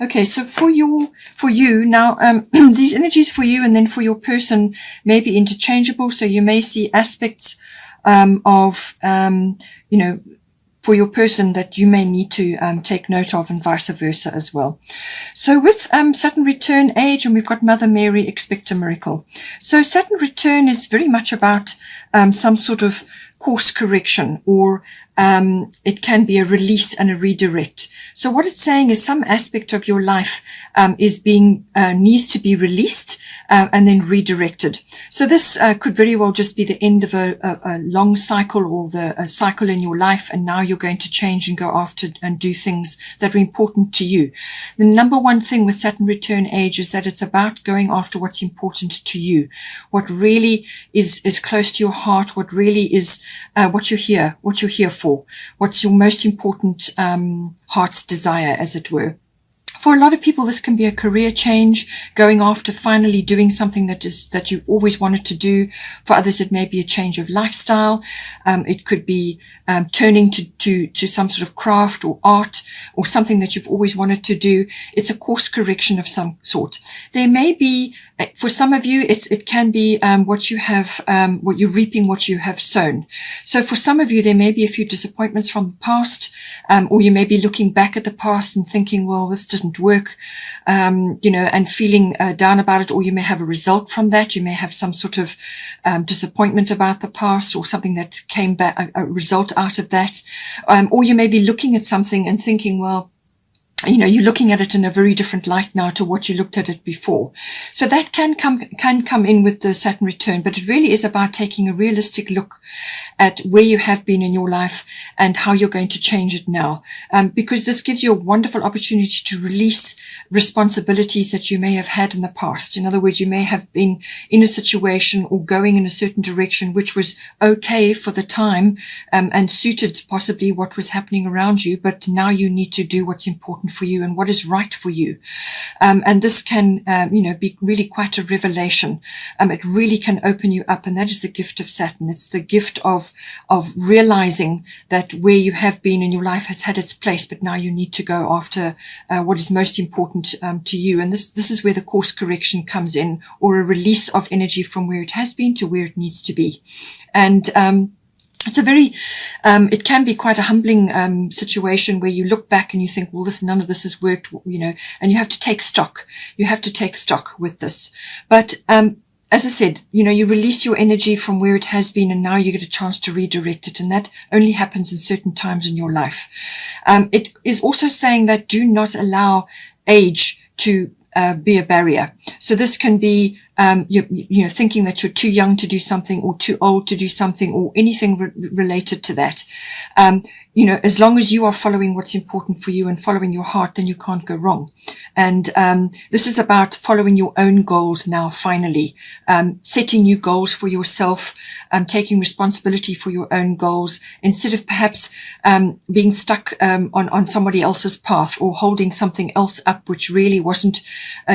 Okay, so for you now, these energies for you and then for your person may be interchangeable. So you may see aspects of for your person that you may need to take note of, and vice versa as well. So with Saturn return age, and we've got Mother Mary, expect a miracle. So Saturn return is very much about some sort of course correction, or it can be a release and a redirect. So what it's saying is some aspect of your life is being needs to be released and then redirected. So this could very well just be the end of a long cycle, or a cycle in your life, and now you're going to change and go after and do things that are important to you. The number one thing with Saturn return age is that it's about going after what's important to you, what really is close to your heart, what really is what you're here for, what's your most important heart's desire, as it were. For a lot of people, this can be a career change, going after finally doing something that you've always wanted to do. For others, it may be a change of lifestyle. It could be turning to some sort of craft or art, or something that you've always wanted to do. It's a course correction of some sort. There may be, for some of you, it can be what you're reaping, what you have sown. So for some of you, there may be a few disappointments from the past, or you may be looking back at the past and thinking, well, this didn't work, and feeling down about it, or you may have a result from that. You may have some sort of disappointment about the past, or something that came back, a result out of that, or you may be looking at something and thinking, well, you're looking at it in a very different light now to what you looked at it before. So that can come in with the Saturn return, but it really is about taking a realistic look at where you have been in your life and how you're going to change it now. Because this gives you a wonderful opportunity to release responsibilities that you may have had in the past. In other words, you may have been in a situation or going in a certain direction which was okay for the time, and suited possibly what was happening around you, but now you need to do what's important for you and what is right for you. And this can, be really quite a revelation. It really can open you up, and that is the gift of Saturn. It's the gift of realizing that where you have been in your life has had its place, but now you need to go after what is most important to you. And this is where the course correction comes in, or a release of energy from where it has been to where it needs to be. And it's a very, it can be quite a humbling situation where you look back and you think, well, none of this has worked, and you have to take stock. You have to take stock with this. But as I said, you release your energy from where it has been, and now you get a chance to redirect it. And that only happens in certain times in your life. It is also saying that do not allow age to be a barrier. So this can be thinking that you're too young to do something, or too old to do something, or anything related to that. As long as you are following what's important for you and following your heart, then you can't go wrong. And this is about following your own goals now, finally, setting new goals for yourself, taking responsibility for your own goals, instead of perhaps being stuck on somebody else's path, or holding something else up which really wasn't,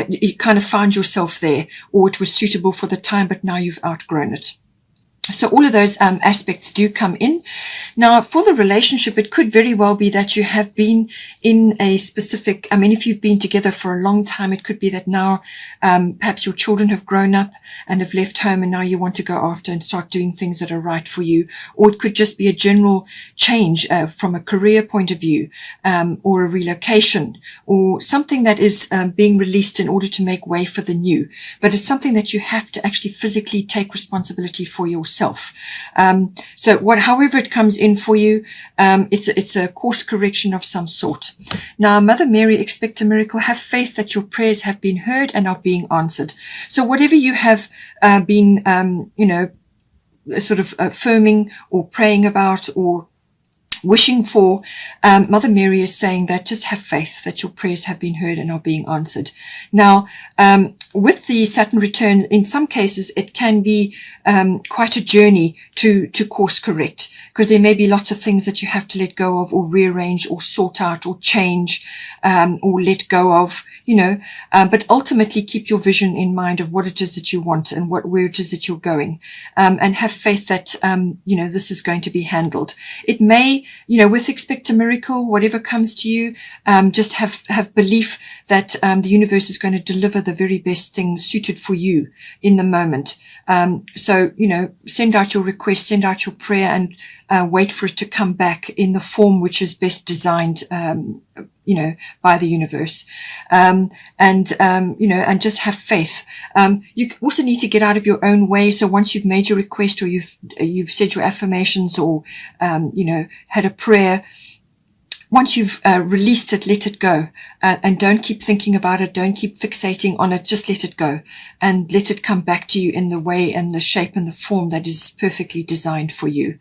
you kind of found yourself there, or it was suitable for the time, but now you've outgrown it. So all of those aspects do come in. Now, for the relationship, it could very well be that you have been in a specific, if you've been together for a long time, it could be that now perhaps your children have grown up and have left home, and now you want to go after and start doing things that are right for you. Or it could just be a general change from a career point of view, or a relocation, or something that is being released in order to make way for the new. But it's something that you have to actually physically take responsibility for yourself. However it comes in for you, it's a course correction of some sort. Now, Mother Mary, expect a miracle. Have faith that your prayers have been heard and are being answered. So whatever you have been, sort of affirming or praying about or wishing for, Mother Mary is saying that just have faith that your prayers have been heard and are being answered. Now, with the Saturn return, in some cases, it can be quite a journey to course correct, because there may be lots of things that you have to let go of, or rearrange, or sort out, or change, or let go of, but ultimately keep your vision in mind of what it is that you want and where it is that you're going, and have faith that, this is going to be handled. It may with expect a miracle, whatever comes to you, just have belief that the universe is going to deliver the very best thing suited for you in the moment. So, send out your request, send out your prayer, and wait for it to come back in the form which is best designed, by the universe. And just have faith. You also need to get out of your own way. So once you've made your request, or you've said your affirmations, or, had a prayer, once you've released it, let it go, and don't keep thinking about it. Don't keep fixating on it. Just let it go and let it come back to you in the way and the shape and the form that is perfectly designed for you.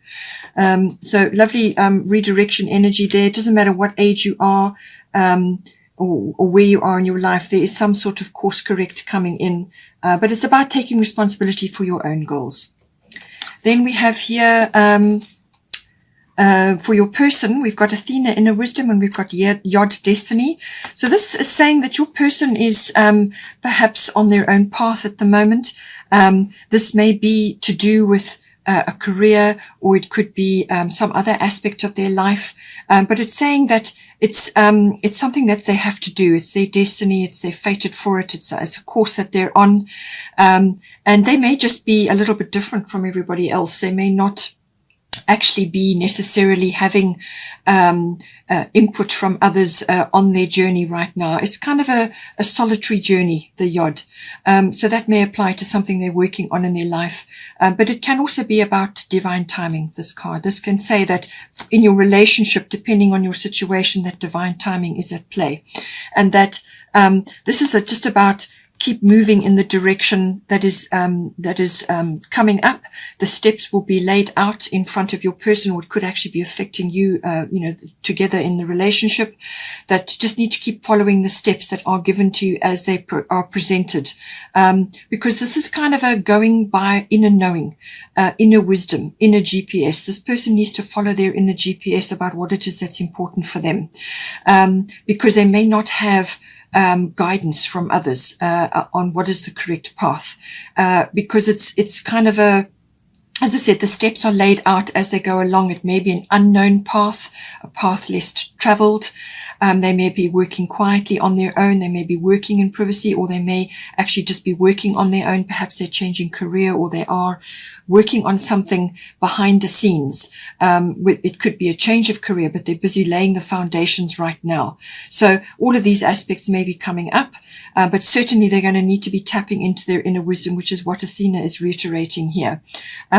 So lovely redirection energy there. It doesn't matter what age you are, or where you are in your life. There is some sort of course correct coming in, but it's about taking responsibility for your own goals. Then we have here, for your person, we've got Athena, inner wisdom, and we've got Yod, destiny. So this is saying that your person is perhaps on their own path at the moment. This may be to do with a career, or it could be some other aspect of their life. But it's saying that it's something that they have to do. It's their destiny. They're fated for it. It's a course that they're on. And they may just be a little bit different from everybody else. They may not actually be necessarily having input from others on their journey right now. It's kind of a solitary journey, the Yod. So that may apply to something they're working on in their life. But it can also be about divine timing, this card. This can say that in your relationship, depending on your situation, that divine timing is at play. And that this is just about keep moving in the direction that is coming up. The steps will be laid out in front of your person, or it could actually be affecting you, together in the relationship. That you just need to keep following the steps that are given to you as they are presented, because this is kind of a going by inner knowing, inner wisdom, inner GPS. This person needs to follow their inner GPS about what it is that's important for them, because they may not have guidance from others on what is the correct path, because it's kind of as I said, the steps are laid out as they go along. It may be an unknown path, a path less traveled. They may be working quietly on their own. They may be working in privacy, or they may actually just be working on their own. Perhaps they're changing career, or they are working on something behind the scenes. It could be a change of career, but they're busy laying the foundations right now. So all of these aspects may be coming up, but certainly they're going to need to be tapping into their inner wisdom, which is what Athena is reiterating here.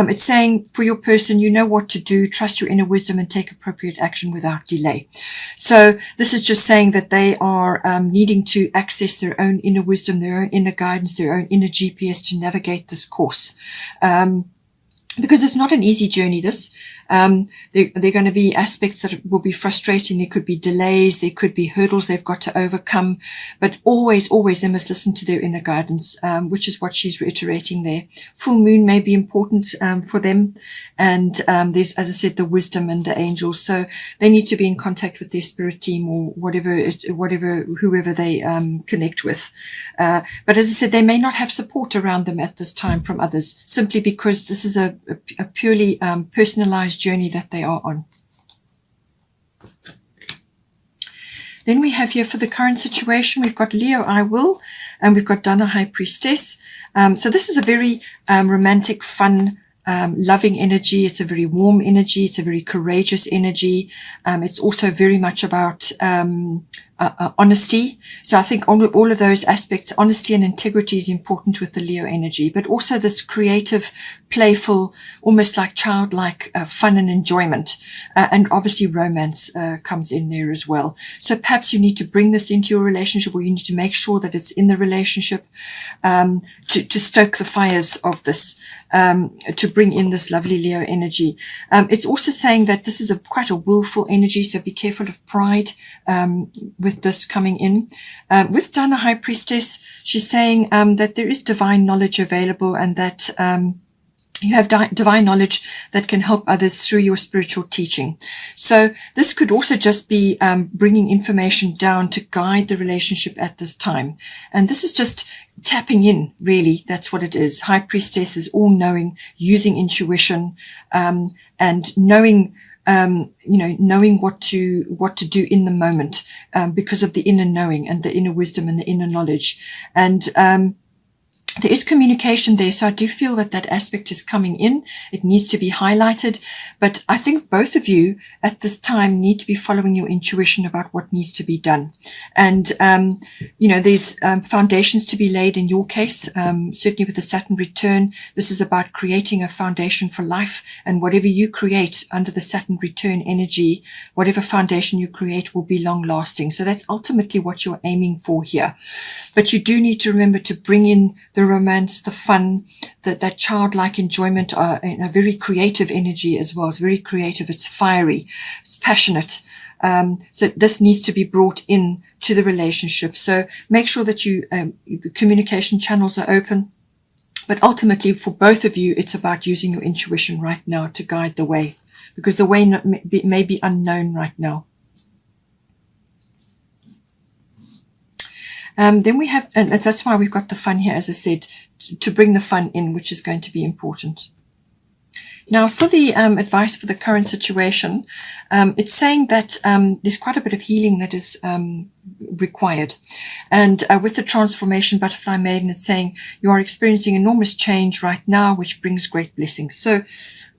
It's saying for your person, you know what to do, trust your inner wisdom and take appropriate action without delay. So this is just saying that they are needing to access their own inner wisdom, their own inner guidance, their own inner GPS to navigate this course. Because it's not an easy journey, this. There are going to be aspects that will be frustrating. There could be delays. There could be hurdles they've got to overcome. But always they must listen to their inner guidance, which is what she's reiterating there. Full moon may be important for them. And there's, as I said, the wisdom and the angels. So they need to be in contact with their spirit team, or whoever they connect with. But as I said, they may not have support around them at this time from others, simply because this is a purely personalized journey that they are on. Then we have here for the current situation, we've got Leo, I will, and we've got Dana, High Priestess. So this is a very romantic, fun, loving energy. It's a very warm energy. It's a very courageous energy. It's also very much about honesty. So I think all of those aspects, honesty and integrity, is important with the Leo energy, but also this creative, playful, almost like childlike fun and enjoyment. And obviously romance comes in there as well. So perhaps you need to bring this into your relationship, or you need to make sure that it's in the relationship, to stoke the fires of this, to bring in this lovely Leo energy. It's also saying that this is quite a willful energy, so be careful of pride with this coming in. With Dana, High Priestess, she's saying that there is divine knowledge available, and that you have divine knowledge that can help others through your spiritual teaching. So this could also just be bringing information down to guide the relationship at this time. And this is just tapping in, really. That's what it is. High Priestess is all-knowing, using intuition, and knowing knowing what to do in the moment, because of the inner knowing and the inner wisdom and the inner knowledge. And there is communication there, so I do feel that that aspect is coming in. It needs to be highlighted, but I think both of you at this time need to be following your intuition about what needs to be done. And there's foundations to be laid in your case. Certainly with the Saturn return, this is about creating a foundation for life, and whatever you create under the Saturn return energy, whatever foundation you create will be long lasting. So that's ultimately what you're aiming for here. But you do need to remember to bring in the romance, the fun, that childlike enjoyment, in a very creative energy as well. It's very creative. It's fiery. It's passionate. So this needs to be brought in to the relationship. So make sure that the communication channels are open. But ultimately, for both of you, it's about using your intuition right now to guide the way, because the way may be unknown right now. Then we have, and that's why we've got the fun here, as I said, to bring the fun in, which is going to be important. Now, for the advice for the current situation, it's saying that there's quite a bit of healing that is required. And with the transformation butterfly maiden, it's saying you are experiencing enormous change right now, which brings great blessings. So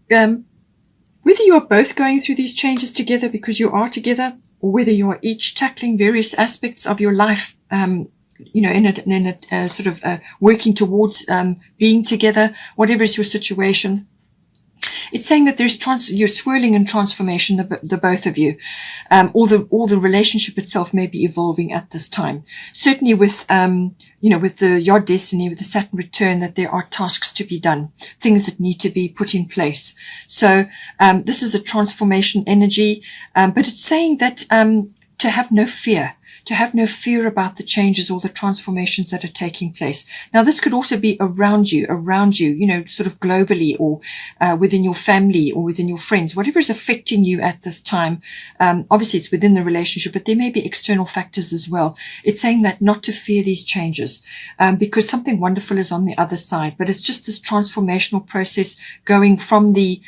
whether you are both going through these changes together because you are together, or whether you are each tackling various aspects of your life, in a sort of working towards being together, whatever is your situation, it's saying that you're swirling in transformation, the both of you, or the relationship itself may be evolving at this time. Certainly with with the Yod destiny, with the Saturn return, that there are tasks to be done, things that need to be put in place. So this is a transformation energy, but it's saying that to have no fear. To have no fear about the changes or the transformations that are taking place. Now, this could also be around you, sort of globally, or within your family or within your friends, whatever is affecting you at this time. Obviously, it's within the relationship, but there may be external factors as well. It's saying that not to fear these changes, because something wonderful is on the other side. But it's just this transformational process going from the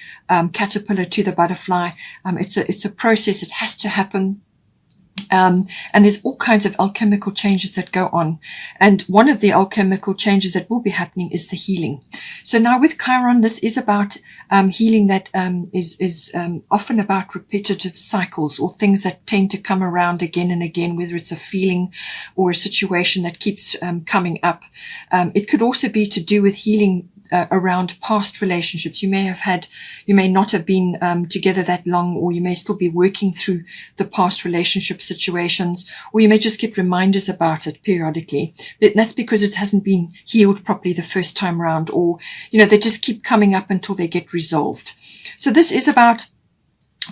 caterpillar to the butterfly. It's a process. It has to happen. And there's all kinds of alchemical changes that go on. And one of the alchemical changes that will be happening is the healing. So now with Chiron, this is about healing that is often about repetitive cycles, or things that tend to come around again and again, whether it's a feeling or a situation that keeps coming up. It could also be to do with healing around past relationships. You may not have been together that long, or you may still be working through the past relationship situations, or you may just get reminders about it periodically. But that's because it hasn't been healed properly the first time around, or, they just keep coming up until they get resolved. So this is about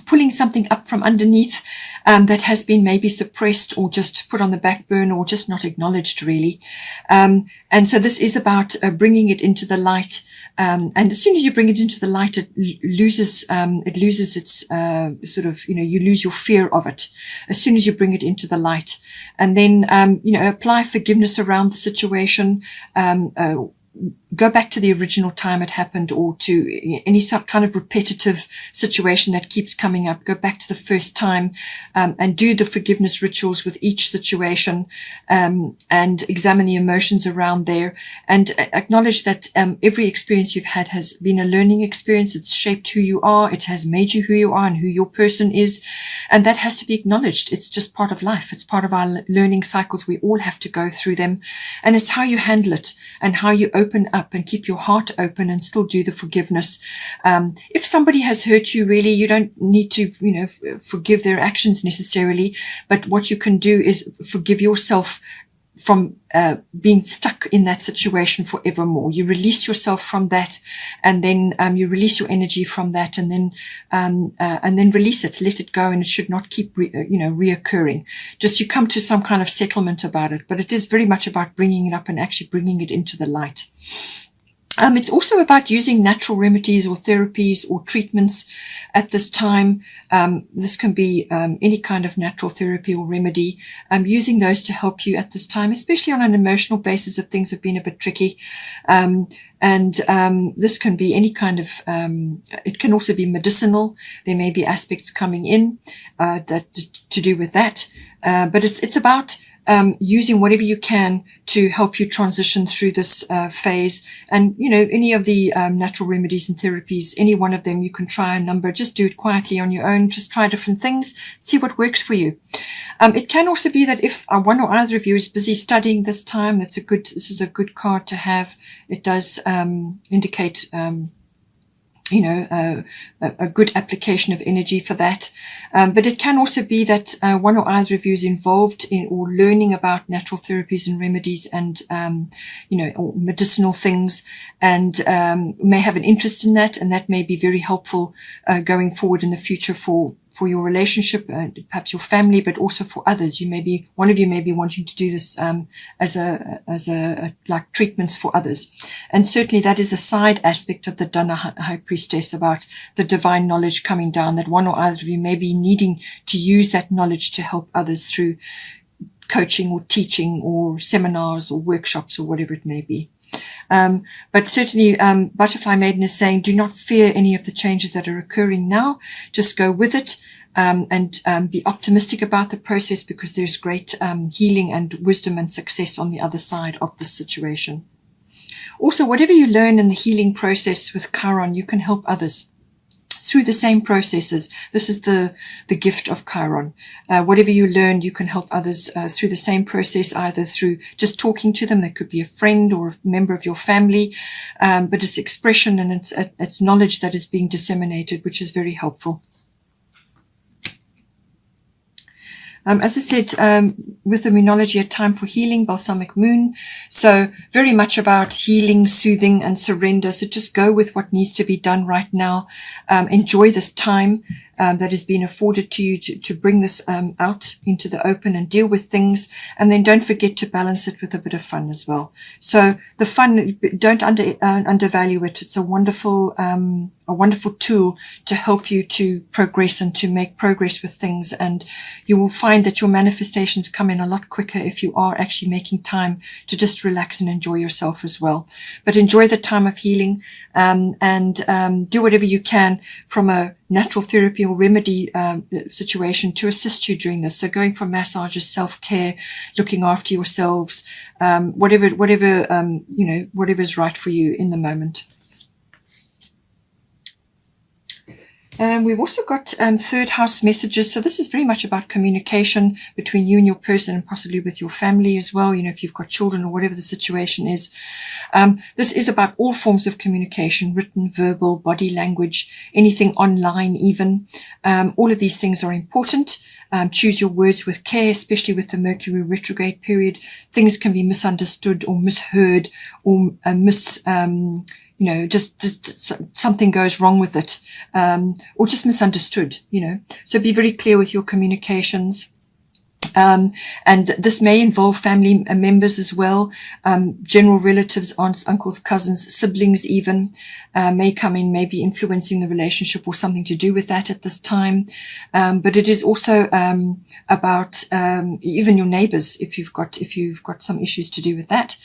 pulling something up from underneath that has been maybe suppressed or just put on the back burner or just not acknowledged, really. And so this is about bringing it into the light. And as soon as you bring it into the light, it loses its you lose your fear of it as soon as you bring it into the light. And then, apply forgiveness around the situation. Go back to the original time it happened, or to any kind of repetitive situation that keeps coming up. Go back to the first time, and do the forgiveness rituals with each situation, and examine the emotions around there, and acknowledge that every experience you've had has been a learning experience. It's shaped who you are. It has made you who you are and who your person is. And that has to be acknowledged. It's just part of life. It's part of our learning cycles. We all have to go through them. And it's how you handle it and how you open up and keep your heart open and still do the forgiveness. If somebody has hurt you, really, you don't need to, forgive their actions necessarily. But what you can do is forgive yourself from being stuck in that situation forevermore. You release yourself from that, and then you release your energy from that, and then release it, let it go, and it should not keep reoccurring. Just you come to some kind of settlement about it, but it is very much about bringing it up and actually bringing it into the light. It's also about using natural remedies or therapies or treatments at this time. This can be any kind of natural therapy or remedy, using those to help you at this time, especially on an emotional basis if things have been a bit tricky. This can be any kind of, it can also be medicinal. There may be aspects coming in that to do with that. But it's about using whatever you can to help you transition through this phase. And, any of the natural remedies and therapies, any one of them, you can try a number. Just do it quietly on your own. Just try different things. See what works for you. It can also be that if one or either of you is busy studying this time, this is a good card to have. It does indicate a good application of energy for that. But it can also be that one or either of you is involved in or learning about natural therapies and remedies and, or medicinal things, and may have an interest in that. And that may be very helpful going forward in the future for your relationship, perhaps your family, but also for others. One of you may be wanting to do this as a like treatments for others. And certainly that is a side aspect of the Dana High Priestess, about the divine knowledge coming down, that one or other of you may be needing to use that knowledge to help others through coaching or teaching or seminars or workshops or whatever it may be. But certainly, Butterfly Maiden is saying, do not fear any of the changes that are occurring now. Just go with it, and be optimistic about the process, because there's great healing and wisdom and success on the other side of this situation. Also, whatever you learn in the healing process with Chiron, you can help others through the same processes. This is the gift of Chiron. Whatever you learn, you can help others through the same process, either through just talking to them. That could be a friend or a member of your family, but it's expression and it's knowledge that is being disseminated, which is very helpful. As I said, with the Moonology, a time for healing, balsamic moon. So very much about healing, soothing, and surrender. So just go with what needs to be done right now. Enjoy this time that has been afforded to you to bring this out into the open and deal with things. And then don't forget to balance it with a bit of fun as well. So the fun, don't undervalue it. It's a wonderful tool to help you to progress and to make progress with things. And you will find that your manifestations come in a lot quicker if you are actually making time to just relax and enjoy yourself as well. But enjoy the time of healing, and do whatever you can from a natural therapy or remedy situation to assist you during this. So going for massages, self-care, looking after yourselves, whatever is right for you in the moment. We've also got third house messages. So this is very much about communication between you and your person, and possibly with your family as well. If you've got children or whatever the situation is. This is about all forms of communication, written, verbal, body language, anything online even. All of these things are important. Choose your words with care, especially with the Mercury retrograde period. Things can be misunderstood or misheard or just something goes wrong with it, or just misunderstood, So be very clear with your communications. And this may involve family members as well, general relatives, aunts, uncles, cousins, siblings even, may come in, maybe influencing the relationship or something to do with that at this time. But it is also about even your neighbors, if you've got some issues to do with that.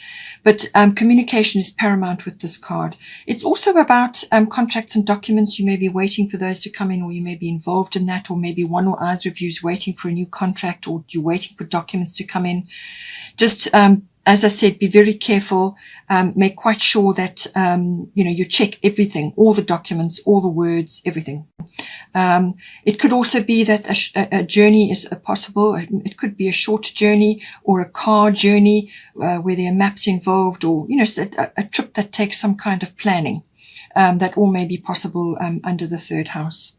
But communication is paramount with this card. It's also about contracts and documents. You may be waiting for those to come in, or you may be involved in that, or maybe one or either of you is waiting for a new contract, or you're waiting for documents to come in. Just as I said, be very careful. Make quite sure that you check everything, all the documents, all the words, everything. It could also be that a journey is possible. It could be a short journey or a car journey where there are maps involved, or a trip that takes some kind of planning. That all may be possible under the third house.